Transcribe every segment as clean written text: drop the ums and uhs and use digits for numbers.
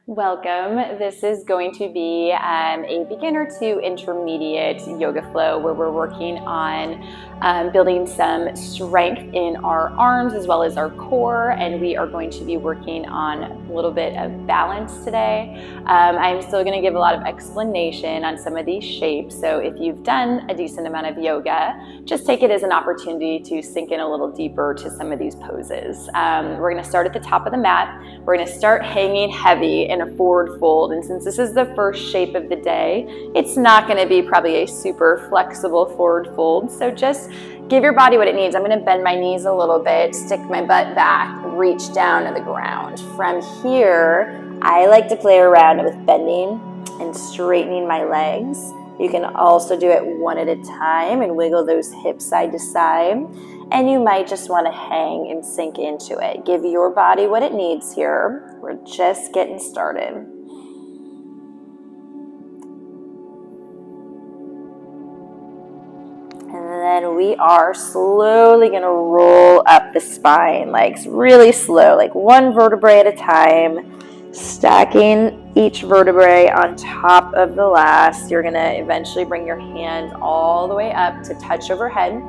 Welcome. This is going to be a beginner to intermediate yoga flow where we're working on building some strength in our arms as well as our core, and we are going to be working on a little bit of balance today. I'm still going to give a lot of explanation on some of these shapes, so if you've done a decent amount of yoga, just take it as an opportunity to sink in a little deeper to some of these poses. We're going to start at the top of the mat. We're going to start hanging heavy in a forward fold, and since this is the first shape of the day, it's not going to be probably a super flexible forward fold, so just give your body what it needs. I'm going to bend my knees a little bit, stick my butt back, reach down to the ground. From here, I like to play around with bending and straightening my legs. You can also do it one at a time and wiggle those hips side to side. And you might just want to hang and sink into it. Give your body what it needs here. We're just getting started. And then we are slowly going to roll up the spine, legs really slow, like one vertebrae at a time, stacking each vertebrae on top of the last. You're going to eventually bring your hands all the way up to touch overhead.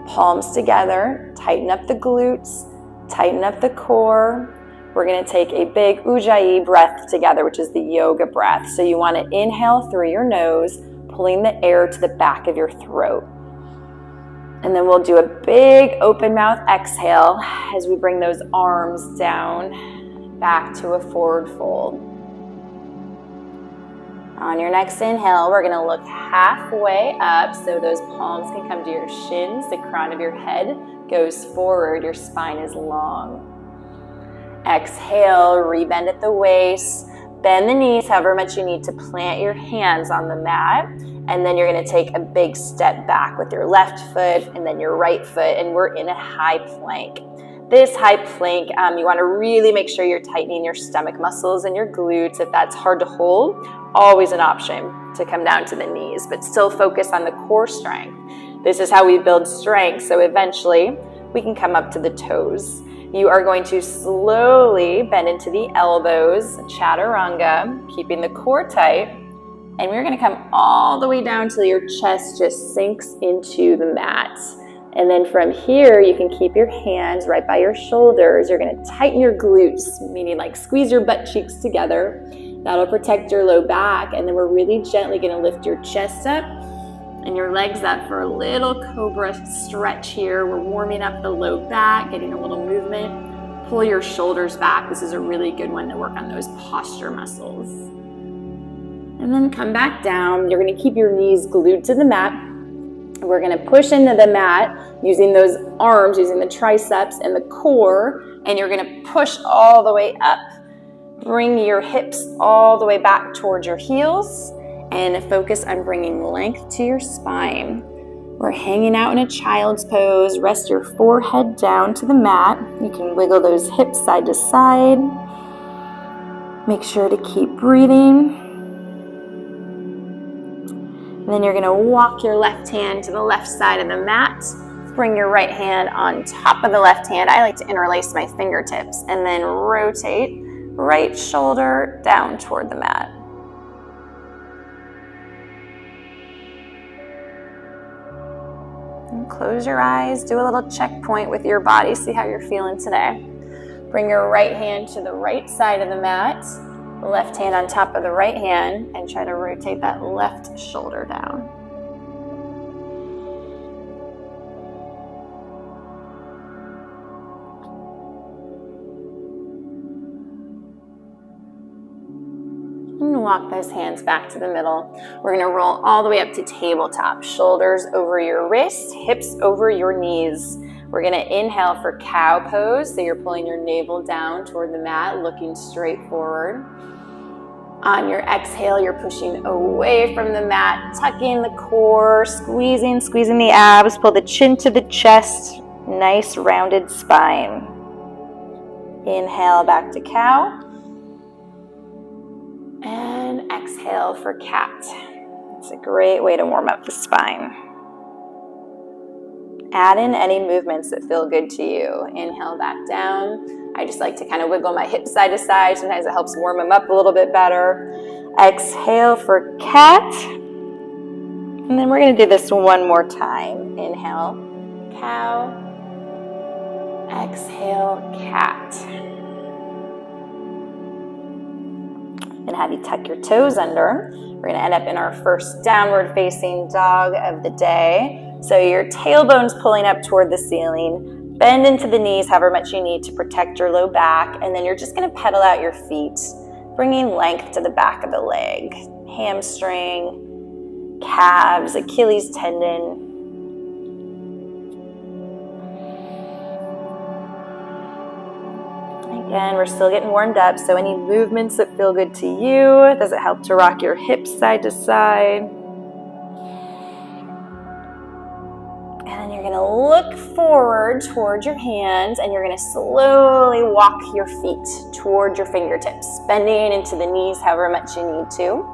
Palms together, tighten up the glutes, tighten up the core. We're going to take a big Ujjayi breath together, which is the yoga breath. So you want to inhale through your nose, pulling the air to the back of your throat. And then we'll do a big open mouth exhale as we bring those arms down back to a forward fold. On your next inhale, we're going to look halfway up so those palms can come to your shins. The crown of your head goes forward. Your spine is long. Exhale, rebend at the waist. Bend the knees however much you need to plant your hands on the mat. And then you're going to take a big step back with your left foot and then your right foot. And we're in a high plank. This high plank, you want to really make sure you're tightening your stomach muscles and your glutes. If that's hard to hold, always an option to come down to the knees, but still focus on the core strength. This is how we build strength, so eventually we can come up to the toes. You are going to slowly bend into the elbows, chaturanga, keeping the core tight, and we're going to come all the way down till your chest just sinks into the mat. And then from here, you can keep your hands right by your shoulders. You're going to tighten your glutes, meaning like squeeze your butt cheeks together. That'll protect your low back. And then we're really gently going to lift your chest up and your legs up for a little Cobra Stretch here. We're warming up the low back, getting a little movement. Pull your shoulders back. This is a really good one to work on those posture muscles. And then come back down. You're going to keep your knees glued to the mat. We're going to push into the mat using those arms, using the triceps and the core, and you're going to push all the way up. Bring your hips all the way back towards your heels and focus on bringing length to your spine. We're hanging out in a child's pose. Rest your forehead down to the mat. You can wiggle those hips side to side. Make sure to keep breathing. Then you're going to walk your left hand to the left side of the mat. Bring your right hand on top of the left hand. I like to interlace my fingertips and then rotate right shoulder down toward the mat. And close your eyes. Do a little checkpoint with your body. See how you're feeling today. Bring your right hand to the right side of the mat. Left hand on top of the right hand and try to rotate that left shoulder down. And walk those hands back to the middle. We're going to roll all the way up to tabletop. Shoulders over your wrists, hips over your knees. We're going to inhale for cow pose. So you're pulling your navel down toward the mat, looking straight forward. On your exhale, you're pushing away from the mat, tucking the core, squeezing the abs, pull the chin to the chest, nice rounded spine. Inhale back to cow. And exhale for cat. It's a great way to warm up the spine. Add in any movements that feel good to you. Inhale back down. I just like to kind of wiggle my hips side to side. Sometimes it helps warm them up a little bit better. Exhale for cat. And then we're going to do this one more time. Inhale, cow. Exhale, cat. And have you tuck your toes under. We're going to end up in our first downward facing dog of the day. So your tailbone's pulling up toward the ceiling. Bend into the knees however much you need to protect your low back. And then you're just going to pedal out your feet, bringing length to the back of the leg. Hamstring, calves, Achilles tendon. Again, we're still getting warmed up, so any movements that feel good to you. Does it help to rock your hips side to side? And then you're going to look forward towards your hands, and you're going to slowly walk your feet towards your fingertips, bending into the knees however much you need to.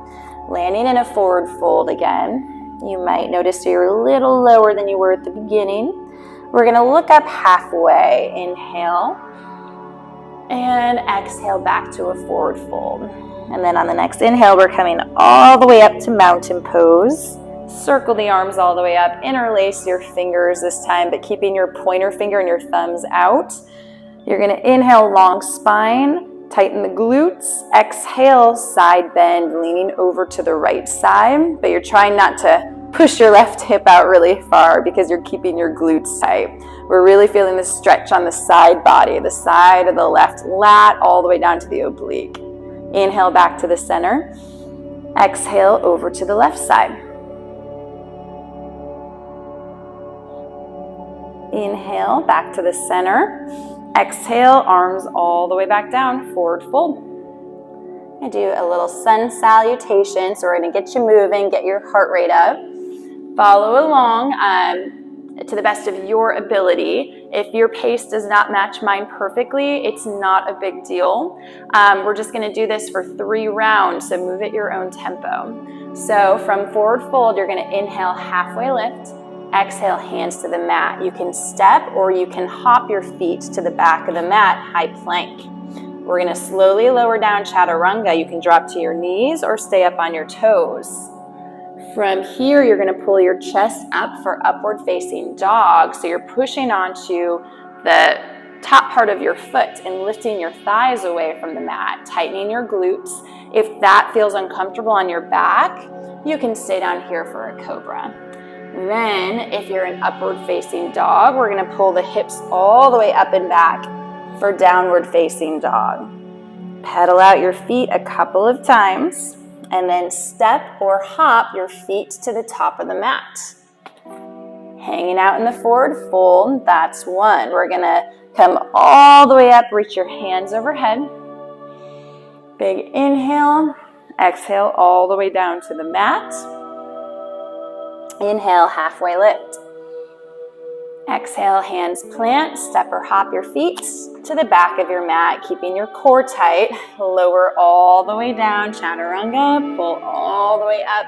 Landing in a forward fold again. You might notice you're a little lower than you were at the beginning. We're going to look up halfway. Inhale. And exhale back to a forward fold. And then on the next inhale, we're coming all the way up to mountain pose. Circle the arms all the way up. Interlace your fingers this time, but keeping your pointer finger and your thumbs out. You're going to inhale, long spine. Tighten the glutes. Exhale, side bend, leaning over to the right side. But you're trying not to push your left hip out really far because you're keeping your glutes tight. We're really feeling the stretch on the side body, the side of the left lat all the way down to the oblique. Inhale back to the center. Exhale over to the left side. Inhale back to the center. Exhale, arms all the way back down, forward fold. I do a little sun salutation, so we're going to get you moving, get your heart rate up. Follow along to the best of your ability. If your pace does not match mine perfectly, it's not a big deal. We're just going to do this for 3 rounds, so move at your own tempo. So from forward fold, you're going to inhale, halfway lift. Exhale, hands to the mat. You can step or you can hop your feet to the back of the mat, high plank. We're going to slowly lower down chaturanga. You can drop to your knees or stay up on your toes. From here, you're going to pull your chest up for upward facing dog. So you're pushing onto the top part of your foot and lifting your thighs away from the mat, tightening your glutes. If that feels uncomfortable on your back, you can stay down here for a cobra. Then, if you're an upward facing dog, we're going to pull the hips all the way up and back for downward facing dog. Pedal out your feet a couple of times. And then step or hop your feet to the top of the mat. Hanging out in the forward fold, that's 1. We're going to come all the way up, reach your hands overhead. Big inhale, exhale all the way down to the mat. Inhale, halfway lift. Exhale, hands plant, step or hop your feet to the back of your mat, keeping your core tight. Lower all the way down, chaturanga, pull all the way up,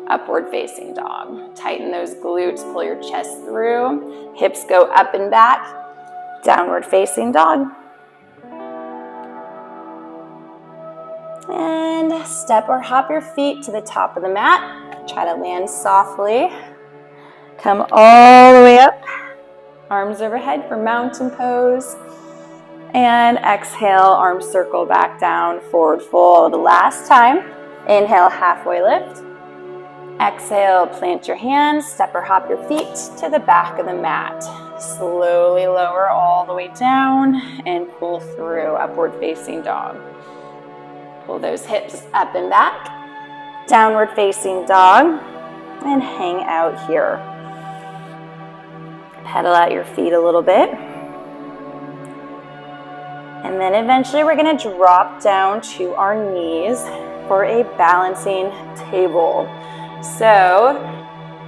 upward facing dog. Tighten those glutes, pull your chest through, hips go up and back, downward facing dog. And step or hop your feet to the top of the mat. Try to land softly. Come all the way up. Arms overhead for mountain pose. And exhale, arms circle back down, forward fold. Last time. Inhale, halfway lift. Exhale, plant your hands, step or hop your feet to the back of the mat. Slowly lower all the way down and pull through, upward facing dog. Pull those hips up and back. Downward facing dog. And hang out here. Pedal out your feet a little bit. And then eventually we're going to drop down to our knees for a balancing table. So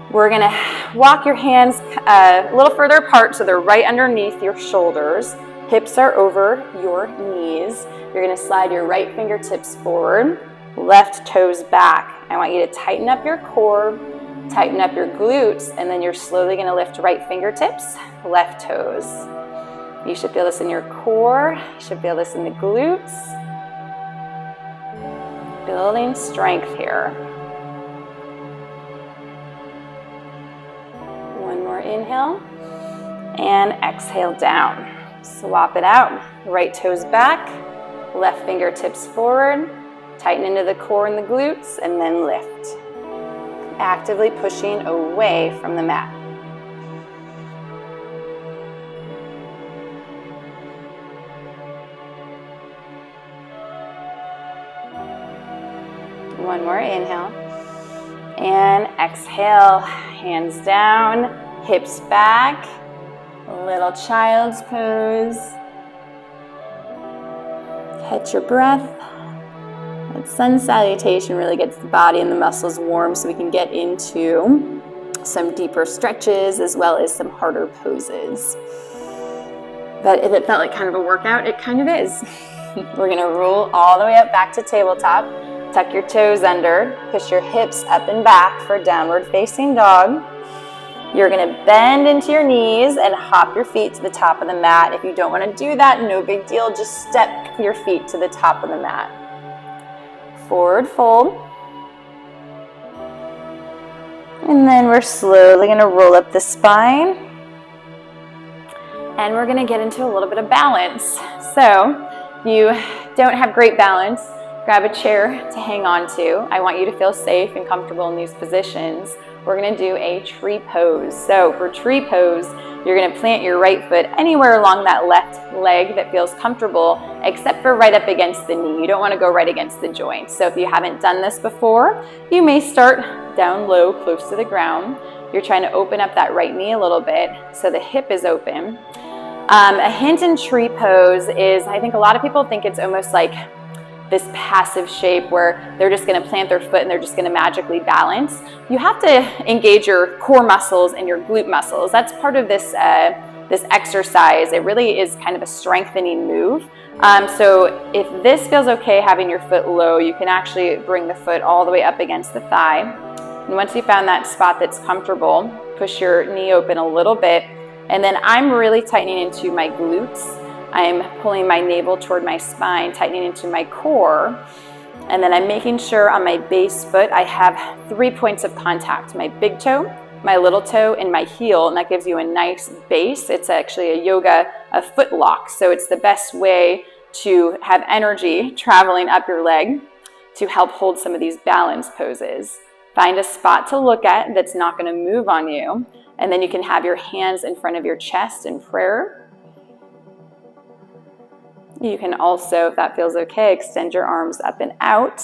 we're going to walk your hands a little further apart so they're right underneath your shoulders. Hips are over your knees. You're going to slide your right fingertips forward, left toes back. I want you to tighten up your core, tighten up your glutes, and then you're slowly going to lift right fingertips, left toes. You should feel this in your core. You should feel this in the glutes. Building strength here. One more inhale. And exhale down. Swap it out. Right toes back. Left fingertips forward. Tighten into the core and the glutes, and then lift. Actively pushing away from the mat. One more inhale. And exhale. Hands down, hips back. Little child's pose. Catch your breath. That sun salutation really gets the body and the muscles warm so we can get into some deeper stretches as well as some harder poses. But if it felt like kind of a workout, it kind of is. We're going to roll all the way up back to tabletop. Tuck your toes under. Push your hips up and back for downward facing dog. You're going to bend into your knees and hop your feet to the top of the mat. If you don't want to do that, no big deal. Just step your feet to the top of the mat. Forward fold. And then we're slowly going to roll up the spine. And we're going to get into a little bit of balance. So if you don't have great balance, grab a chair to hang on to. I want you to feel safe and comfortable in these positions. We're going to do a tree pose. So for tree pose, you're going to plant your right foot anywhere along that left leg that feels comfortable, except for right up against the knee. You don't want to go right against the joint. So if you haven't done this before, you may start down low, close to the ground. You're trying to open up that right knee a little bit so the hip is open. A hint in tree pose is, I think a lot of people think it's almost like this passive shape where they're just going to plant their foot and they're just going to magically balance. You have to engage your core muscles and your glute muscles. That's part of this exercise. It really is kind of a strengthening move. So if this feels okay, having your foot low, you can actually bring the foot all the way up against the thigh. And once you found that spot that's comfortable, push your knee open a little bit. And then I'm really tightening into my glutes. I'm pulling my navel toward my spine, tightening into my core. And then I'm making sure on my base foot I have 3 points of contact. My big toe, my little toe, and my heel. And that gives you a nice base. It's actually a foot lock. So it's the best way to have energy traveling up your leg to help hold some of these balance poses. Find a spot to look at that's not going to move on you. And then you can have your hands in front of your chest in prayer. You can also, if that feels okay, extend your arms up and out.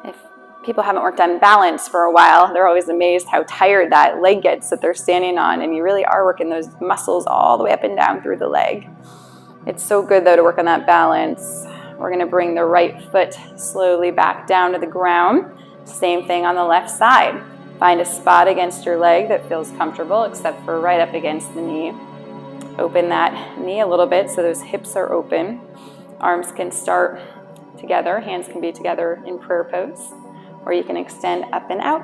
If people haven't worked on balance for a while, they're always amazed how tired that leg gets that they're standing on, and you really are working those muscles all the way up and down through the leg. It's so good, though, to work on that balance. We're going to bring the right foot slowly back down to the ground. Same thing on the left side. Find a spot against your leg that feels comfortable, except for right up against the knee. Open that knee a little bit so those hips are open. Arms can start together. Hands can be together in prayer pose. Or you can extend up and out.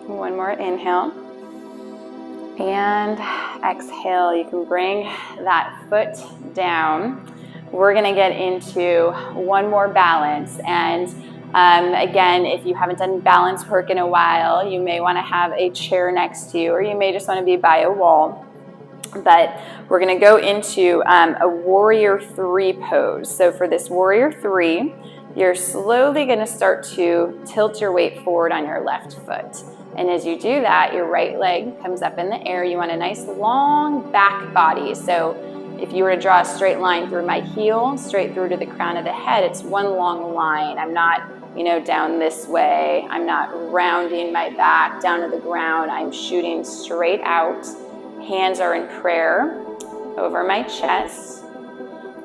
One more inhale. And exhale. You can bring that foot down. We're going to get into one more balance. And again, if you haven't done balance work in a while, you may want to have a chair next to you, or you may just want to be by a wall. But we're going to go into a warrior 3 pose. So for this warrior 3, you're slowly going to start to tilt your weight forward on your left foot. And as you do that, your right leg comes up in the air. You want a nice long back body. So if you were to draw a straight line through my heel, straight through to the crown of the head, it's one long line. I'm not, down this way. I'm not rounding my back down to the ground. I'm shooting straight out. Hands are in prayer over my chest.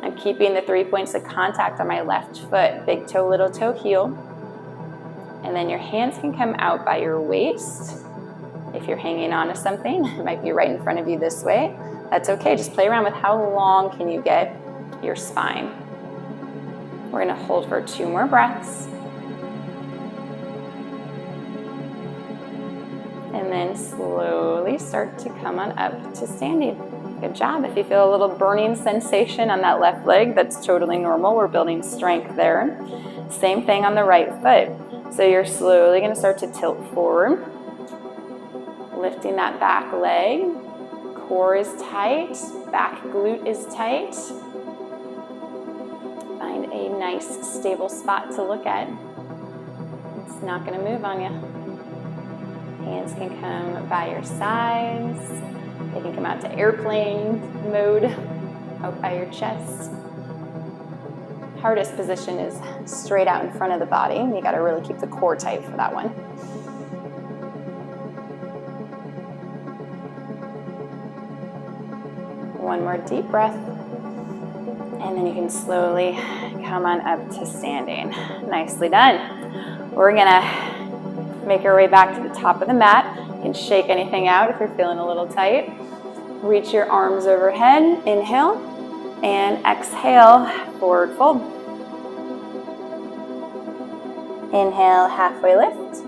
I'm keeping the 3 points of contact on my left foot, big toe, little toe, heel. And And then your hands can come out by your waist. If you're hanging on to something, it might be right in front of you this way. That's okay, just play around with how long can you get your spine. We're gonna hold for 2 more breaths. And then slowly start to come on up to standing. Good job. If you feel a little burning sensation on that left leg, that's totally normal. We're building strength there. Same thing on the right foot. So you're slowly gonna start to tilt forward, lifting that back leg. Core is tight, back glute is tight. Find a nice stable spot to look at. It's not gonna move on you. Hands can come by your sides. They can come out to airplane mode, out by your chest. Hardest position is straight out in front of the body. You gotta really keep the core tight for that one. One more deep breath. And then you can slowly come on up to standing. Nicely done. We're gonna make our way back to the top of the mat. You can shake anything out if you're feeling a little tight. Reach your arms overhead, inhale, and exhale, forward fold. Inhale, halfway lift.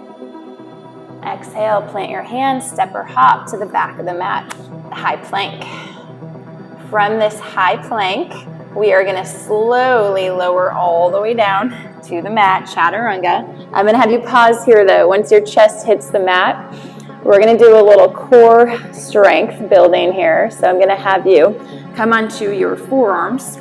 Exhale, plant your hands, step or hop to the back of the mat, high plank. From this high plank, we are gonna slowly lower all the way down to the mat, chaturanga. I'm gonna have you pause here though. Once your chest hits the mat, we're gonna do a little core strength building here. So I'm gonna have you come onto your forearms.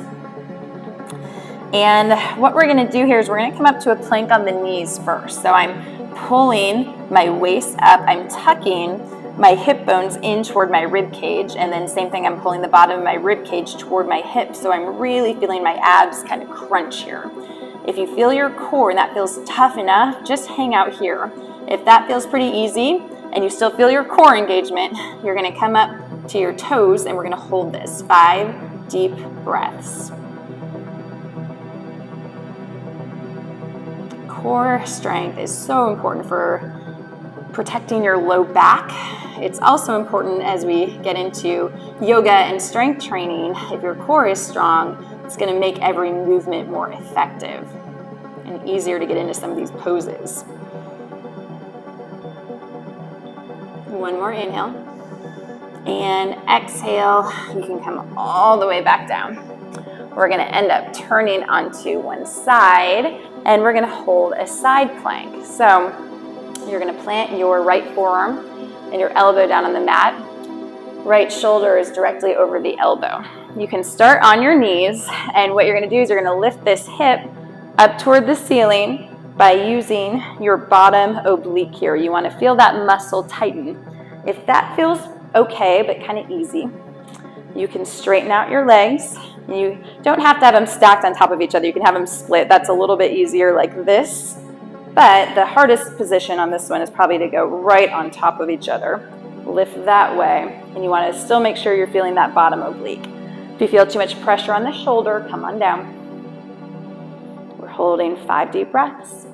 And what we're gonna do here is we're gonna come up to a plank on the knees first. So I'm pulling my waist up, I'm tucking my hip bones in toward my rib cage, and then same thing, I'm pulling the bottom of my rib cage toward my hips, so I'm really feeling my abs kind of crunch here. If you feel your core and that feels tough enough, just hang out here. If that feels pretty easy and you still feel your core engagement, you're gonna come up to your toes and we're gonna hold this. 5 deep breaths. Core strength is so important for protecting your low back. It's also important as we get into yoga and strength training. If your core is strong, it's going to make every movement more effective and easier to get into some of these poses. One more inhale. And exhale, you can come all the way back down. We're going to end up turning onto one side and we're going to hold a side plank. So you're going to plant your right forearm and your elbow down on the mat. Right shoulder is directly over the elbow. You can start on your knees, and what you're going to do is you're going to lift this hip up toward the ceiling by using your bottom oblique here. You want to feel that muscle tighten. If that feels okay, but kind of easy, you can straighten out your legs. You don't have to have them stacked on top of each other. You can have them split. That's a little bit easier like this. But the hardest position on this one is probably to go right on top of each other. Lift that way, and you want to still make sure you're feeling that bottom oblique. If you feel too much pressure on the shoulder, come on down. We're holding 5 deep breaths.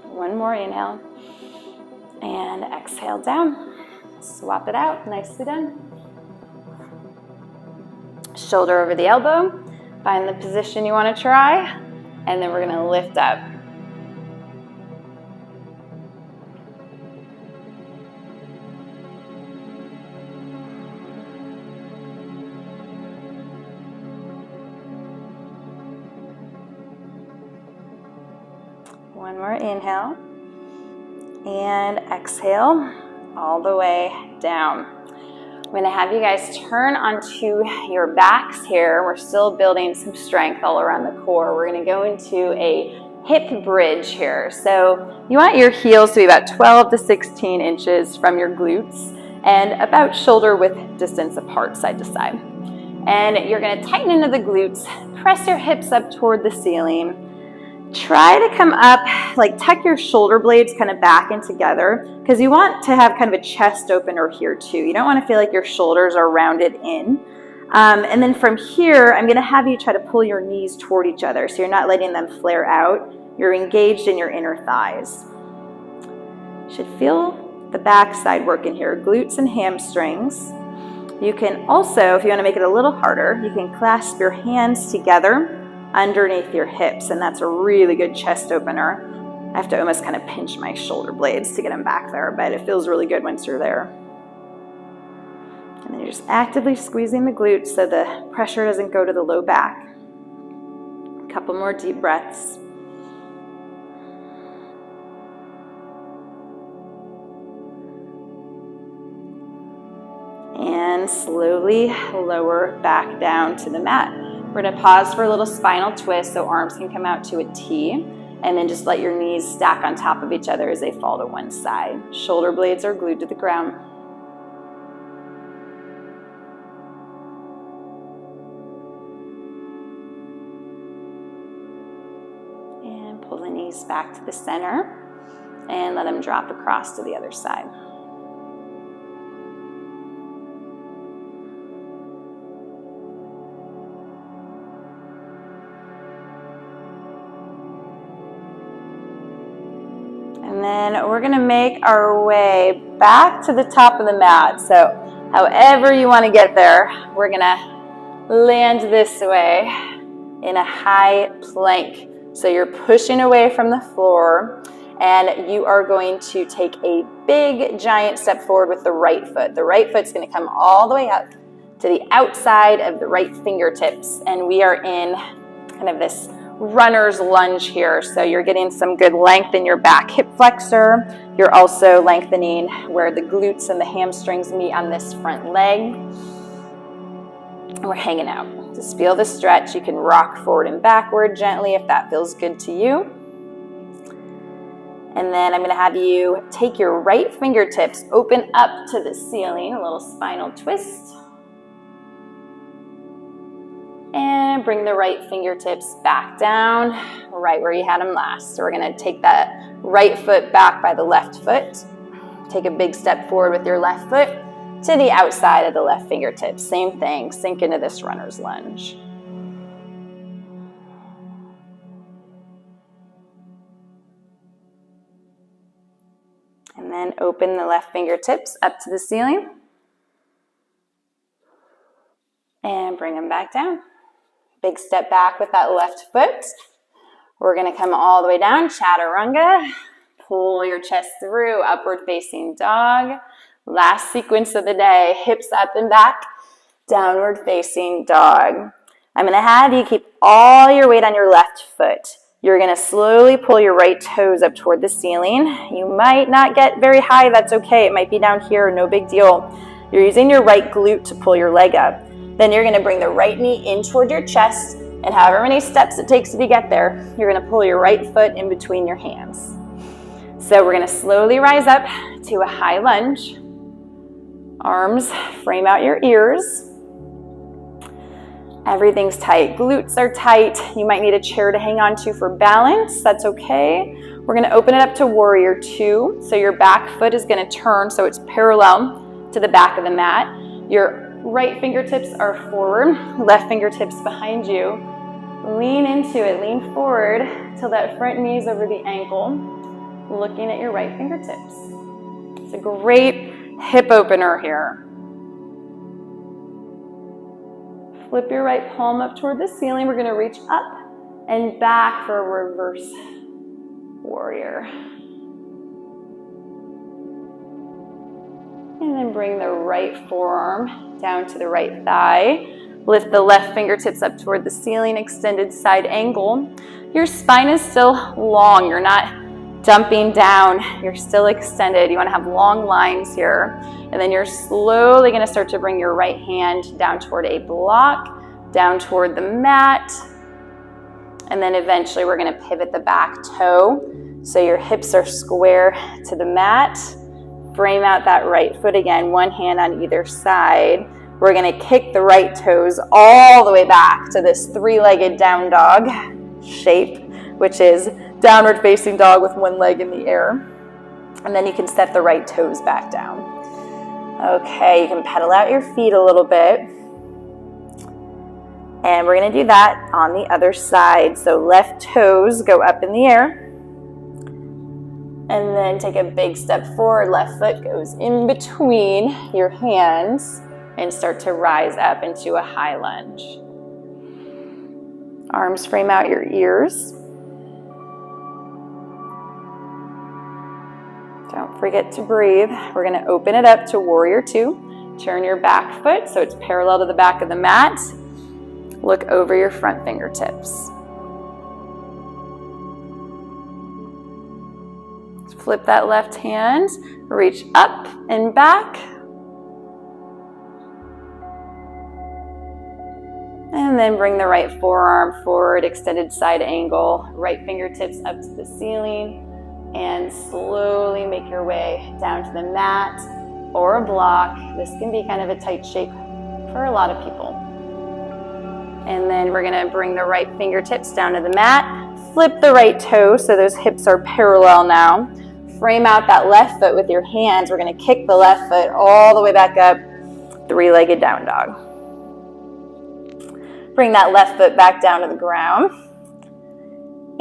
One more inhale, and exhale down. Swap it out, nicely done. Shoulder over the elbow, find the position you want to try, and then we're going to lift up. One more inhale, and exhale all the way down. I'm going to have you guys turn onto your backs here. We're still building some strength all around the core. We're going to go into a hip bridge here. So you want your heels to be about 12 to 16 inches from your glutes and about shoulder width distance apart side to side. And you're going to tighten into the glutes, press your hips up toward the ceiling. Try to come up, like tuck your shoulder blades kind of back and together, because you want to have kind of a chest opener here too. You don't want to feel like your shoulders are rounded in. And then from here, I'm going to have you try to pull your knees toward each other, so you're not letting them flare out. You're engaged in your inner thighs. You should feel the back side working here, glutes and hamstrings. You can also, if you want to make it a little harder, you can clasp your hands together underneath your hips, and that's a really good chest opener. I have to almost kind of pinch my shoulder blades to get them back there, but it feels really good once you're there. And then you're just actively squeezing the glutes so the pressure doesn't go to the low back. A couple more deep breaths. And slowly lower back down to the mat. We're going to pause for a little spinal twist so arms can come out to a T, and then just let your knees stack on top of each other as they fall to one side. Shoulder blades are glued to the ground. And pull the knees back to the center and let them drop across to the other side. And then we're going to make our way back to the top of the mat. So however you want to get there, we're going to land this way in a high plank. So you're pushing away from the floor, and you are going to take a big giant step forward with the right foot. The right foot's going to come all the way up to the outside of the right fingertips, and we are in kind of this runner's lunge here. So you're getting some good length in your back hip flexor. You're also lengthening where the glutes and the hamstrings meet on this front leg. We're hanging out. Just feel the stretch. You can rock forward and backward gently if that feels good to you. And then I'm going to have you take your right fingertips, open up to the ceiling, a little spinal twist. And bring the right fingertips back down, right where you had them last. So we're going to take that right foot back by the left foot. Take a big step forward with your left foot to the outside of the left fingertips. Same thing, sink into this runner's lunge. And then open the left fingertips up to the ceiling. And bring them back down. Big step back with that left foot. We're going to come all the way down, chaturanga. Pull your chest through, upward facing dog. Last sequence of the day, hips up and back, downward facing dog. I'm going to have you keep all your weight on your left foot. You're going to slowly pull your right toes up toward the ceiling. You might not get very high, that's okay. It might be down here, no big deal. You're using your right glute to pull your leg up. Then you're going to bring the right knee in toward your chest, and however many steps it takes to get there, you're going to pull your right foot in between your hands. So we're going to slowly rise up to a high lunge. Arms frame out your ears. Everything's tight. Glutes are tight. You might need a chair to hang on to for balance. That's okay. We're going to open it up to warrior two. So your back foot is going to turn so it's parallel to the back of the mat. Your right fingertips are forward, left fingertips behind you. Lean into it, lean forward till that front knee is over the ankle, looking at your right fingertips. It's a great hip opener here. Flip your right palm up toward the ceiling. We're going to reach up and back for a reverse warrior. And then bring the right forearm down to the right thigh. Lift the left fingertips up toward the ceiling, extended side angle. Your spine is still long. You're not dumping down. You're still extended. You want to have long lines here. And then you're slowly going to start to bring your right hand down toward a block, down toward the mat. And then eventually we're going to pivot the back toe. So your hips are square to the mat. Frame out that right foot again, one hand on either side. We're going to kick the right toes all the way back to this three-legged down dog shape, which is downward facing dog with one leg in the air. And then you can step the right toes back down. Okay, you can pedal out your feet a little bit. And we're going to do that on the other side. So left toes go up in the air. And then take a big step forward. Left foot goes in between your hands and start to rise up into a high lunge. Arms frame out your ears. Don't forget to breathe. We're going to open it up to warrior two. Turn your back foot so it's parallel to the back of the mat. Look over your front fingertips. Flip that left hand, reach up and back. And then bring the right forearm forward, extended side angle, right fingertips up to the ceiling, and slowly make your way down to the mat or a block. This can be kind of a tight shape for a lot of people. And then we're gonna bring the right fingertips down to the mat, flip the right toe so those hips are parallel now. Frame out that left foot with your hands. We're gonna kick the left foot all the way back up, three-legged down dog. Bring that left foot back down to the ground.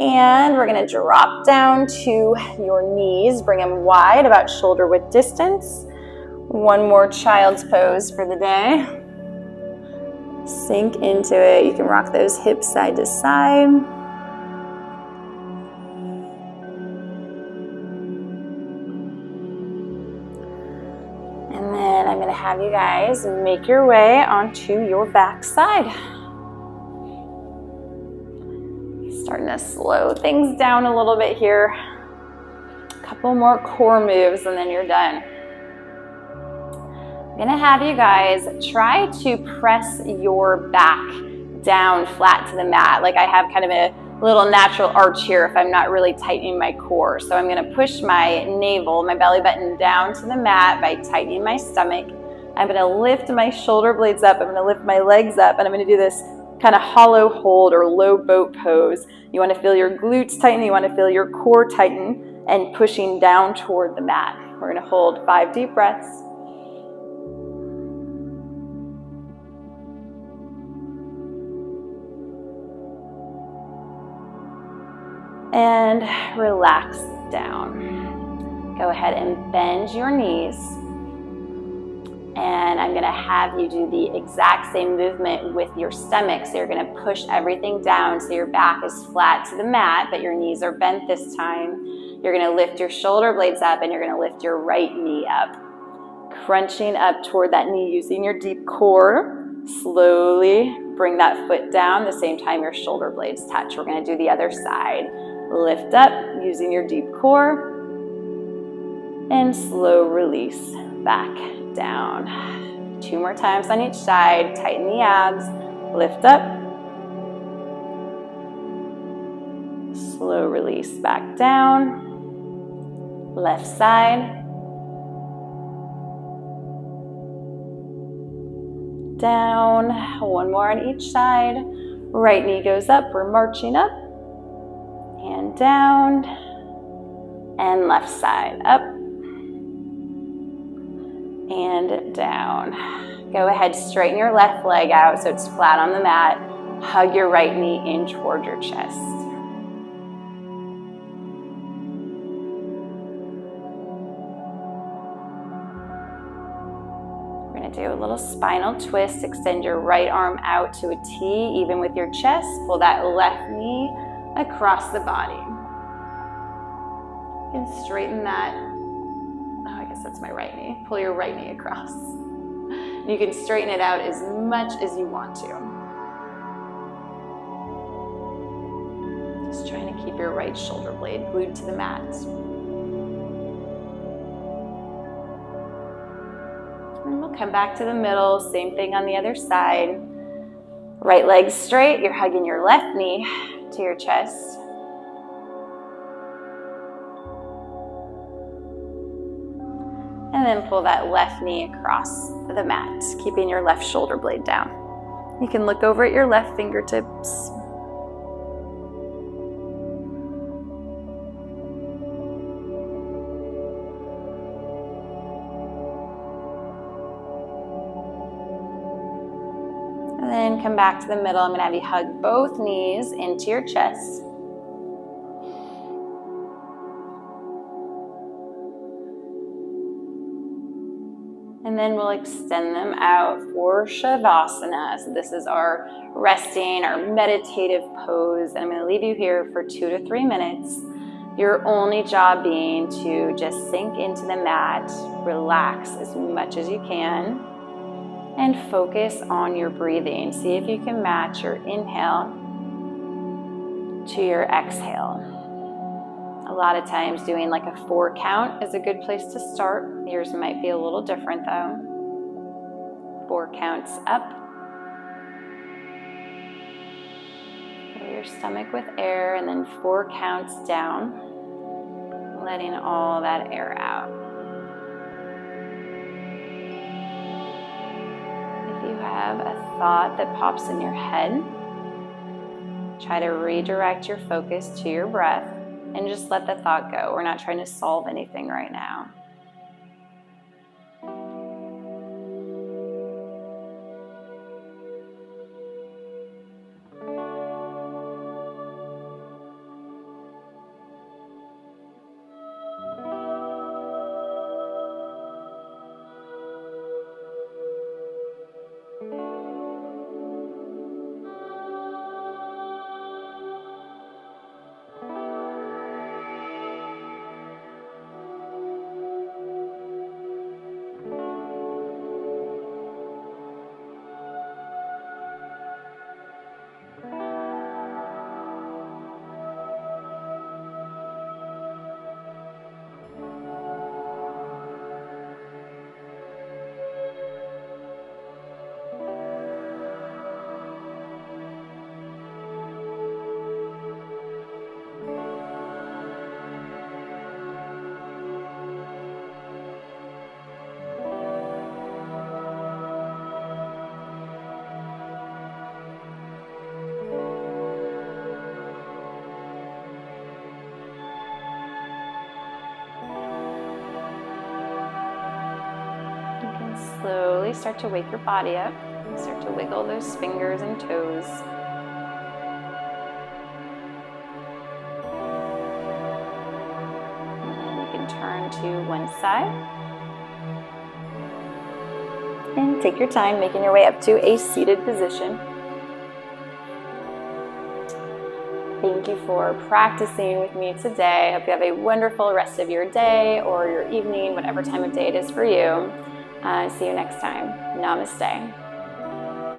And we're gonna drop down to your knees. Bring them wide, about shoulder width distance. One more child's pose for the day. Sink into it. You can rock those hips side to side. And then I'm gonna have you guys make your way onto your back side. Starting to slow things down a little bit here. A couple more core moves and then you're done. I'm gonna have you guys try to press your back down flat to the mat. Like I have kind of a little natural arch here if I'm not really tightening my core. So I'm gonna push my navel, my belly button down to the mat by tightening my stomach. I'm gonna lift my shoulder blades up. I'm gonna lift my legs up and I'm gonna do this kind of hollow hold or low boat pose. You want to feel your glutes tighten, you want to feel your core tighten, and pushing down toward the mat. We're going to hold 5 deep breaths. And relax down. Go ahead and bend your knees. And I'm gonna have you do the exact same movement with your stomach. So you're gonna push everything down so your back is flat to the mat, but your knees are bent this time. You're gonna lift your shoulder blades up and you're gonna lift your right knee up. Crunching up toward that knee using your deep core. Slowly bring that foot down the same time your shoulder blades touch. We're gonna do the other side. Lift up using your deep core. And slow release back down. 2 more times on each side. Tighten the abs. Lift up. Slow release back down. Left side. Down. 1 more on each side. Right knee goes up. We're marching up. And down. And left side. Up. And down. Go ahead, straighten your left leg out so it's flat on the mat. Hug your right knee in toward your chest. We're going to do a little spinal twist. Extend your right arm out to a T, even with your chest. Pull that left knee across the body. You can straighten that. I guess that's my right knee. Pull your right knee across. You can straighten it out as much as you want to. Just trying to keep your right shoulder blade glued to the mat. And we'll come back to the middle. Same thing on the other side. Right leg straight. You're hugging your left knee to your chest. And then pull that left knee across the mat, keeping your left shoulder blade down. You can look over at your left fingertips. And then then come back to the middle. I'm going to have you hug both knees into your chest. And then we'll extend them out for Shavasana. So this is our resting, our meditative pose. And I'm going to leave you here for 2 to 3 minutes. Your only job being to just sink into the mat, relax as much as you can, and focus on your breathing. See if you can match your inhale to your exhale. A lot of times doing like a 4 count is a good place to start. Yours might be a little different though. 4 counts up. Fill your stomach with air, and then 4 counts down, letting all that air out. If you have a thought that pops in your head, try to redirect your focus to your breath. And just let the thought go. We're not trying to solve anything right now. Slowly start to wake your body up. Start to wiggle those fingers and toes. And then you can turn to one side. And take your time making your way up to a seated position. Thank you for practicing with me today. I hope you have a wonderful rest of your day or your evening, whatever time of day it is for you. See you next time. Namaste.